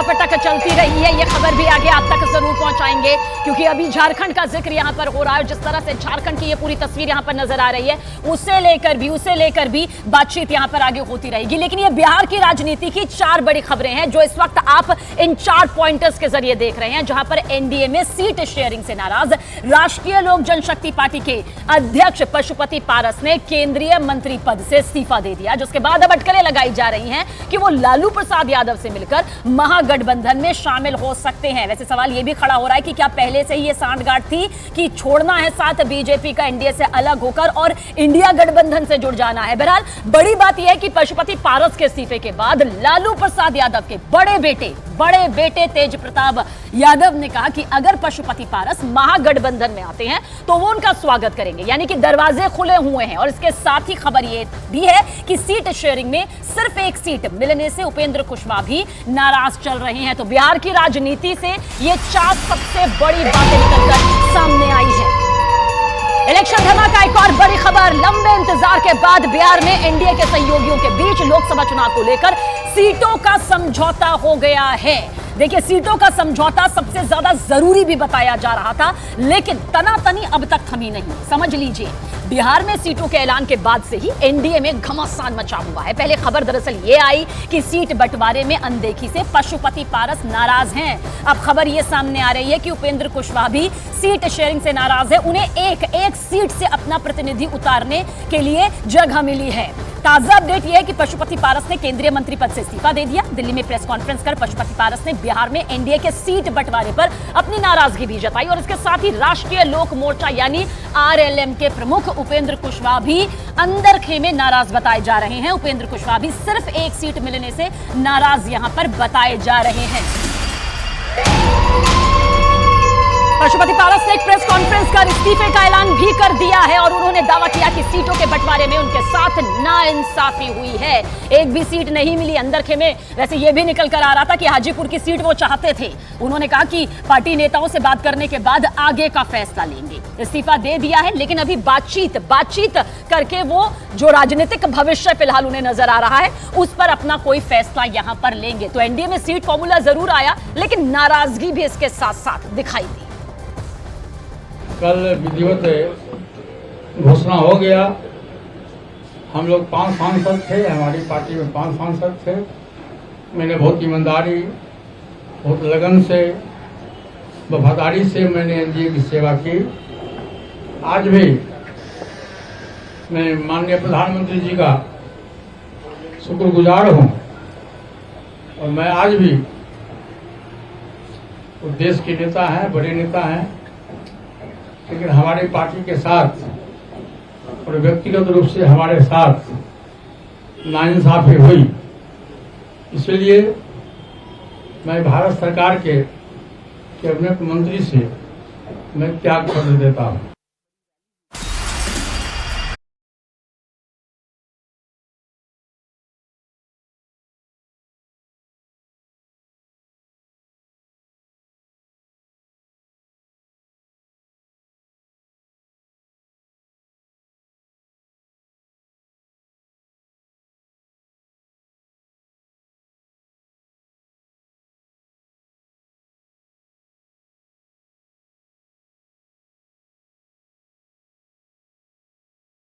उठापटक चलती रही है। ये खबर भी आगे आप तक जरूर पहुंचाएंगे, क्योंकि अभी झारखंड का जिक्र यहां पर हो रहा है। जिस तरह से झारखंड की ये पूरी तस्वीर यहां पर नजर आ रही है, उसे लेकर भी बातचीत यहां पर आगे होती रहेगी। लेकिन ये बिहार की राजनीति की 4 बड़ी खबरें हैं जो इस वक्त आप इन 4 पॉइंटर्स के जरिए देख रहे हैं, जहां पर एनडीए में सीट शेयरिंग से नाराज राष्ट्रीय लोक जनशक्ति पार्टी के अध्यक्ष पशुपति पारस ने केंद्रीय मंत्री पद से इस्तीफा दे दिया, जिसके बाद अब अटकलें लगाई जा रही हैं कि वो लालू प्रसाद यादव से मिलकर महागठबंधन में शामिल हो सकते हैं। वैसे सवाल यह भी खड़ा हो रहा है कि क्या पहले से ही ये सांठगांठ थी कि छोड़ना है साथ बीजेपी का, एनडीए से अलग होकर और इंडिया गठबंधन से जुड़ जाना है। बहरहाल बड़ी बात यह है कि पशुपति पारस के इस्तीफे के बाद लालू प्रसाद यादव के बड़े बेटे तेज प्रताप यादव ने कहा कि अगर पशुपति पारस महागठबंधन में आते हैं तो वो उनका स्वागत करेंगे, यानी कि दरवाजे खुले हुए हैं। और इसके साथ ही खबर यह भी है कि सीट शेयरिंग में सिर्फ एक सीट मिलने से उपेंद्र कुशवाहा भी नाराज चल रहे हैं। तो बिहार की राजनीति से ये 4 सबसे बड़ी बातें निकलकर सामने आई है। इलेक्शन धमाका एक और बड़ी खबर। लंबे इंतजार के बाद बिहार में एनडीए के सहयोगियों के बीच लोकसभा चुनाव को लेकर सीटों का समझौता हो गया है। देखिए, सीटों का समझौता सबसे ज्यादा जरूरी भी बताया जा रहा था, लेकिन तनातनी अब तक थमी नहीं। समझ लीजिए, बिहार में सीटों के ऐलान के बाद से ही एनडीए में घमासान मचा हुआ है। पहले खबर दरअसल ये आई कि सीट बंटवारे में अनदेखी से पशुपति पारस नाराज हैं। अब खबर ये सामने आ रही है कि उपेंद्र कुशवाहा भी सीट शेयरिंग से नाराज है। उन्हें एक सीट से अपना प्रतिनिधि उतारने के लिए जगह मिली है। ताजा अपडेट यह है कि पशुपति पारस ने केंद्रीय मंत्री पद से इस्तीफा दे दिया। दिल्ली में प्रेस कॉन्फ्रेंस कर पशुपति पारस ने बिहार में एनडीए के सीट बंटवारे पर अपनी नाराजगी भी जताई। और इसके साथ ही राष्ट्रीय लोक मोर्चा यानी आरएलएम के प्रमुख उपेंद्र कुशवाहा भी अंदर खेमे नाराज बताए जा रहे हैं। उपेंद्र कुशवाहा भी सिर्फ एक सीट मिलने से नाराज यहां पर बताए जा रहे हैं। पशुपति पारस ने एक प्रेस कॉन्फ्रेंस कर इस्तीफे का ऐलान भी कर दिया है और उन्होंने दावा किया कि सीटों के बंटवारे में उनके साथ नाइंसाफी हुई है। एक भी सीट नहीं मिली अंदर खेमे। वैसे यह भी निकल कर आ रहा था कि हाजीपुर की सीट वो चाहते थे। उन्होंने कहा कि पार्टी नेताओं से बात करने के बाद आगे का फैसला लेंगे। इस्तीफा दे दिया है, लेकिन अभी बातचीत करके वो जो राजनीतिक भविष्य फिलहाल उन्हें नजर आ रहा है उस पर अपना कोई फैसला यहां पर लेंगे। तो एनडीए में सीट फॉर्मूला जरूर आया, लेकिन नाराजगी भी इसके साथ साथ दिखाई दी। कल विधिवत घोषणा हो गया। हम लोग 5 सांसद थे, हमारी पार्टी में 5 सांसद थे। मैंने बहुत ईमानदारी, बहुत लगन से, वफादारी से मैंने एनडीए की सेवा की। आज भी मैं माननीय प्रधानमंत्री जी का शुक्रगुजार हूँ और मैं आज भी वो देश के नेता हैं, बड़े नेता हैं, लेकिन हमारी पार्टी के साथ और व्यक्तिगत रूप से हमारे साथ नाइंसाफी हुई। इसलिए मैं भारत सरकार के कैबिनेट मंत्री से मैं त्याग पत्र देता हूँ।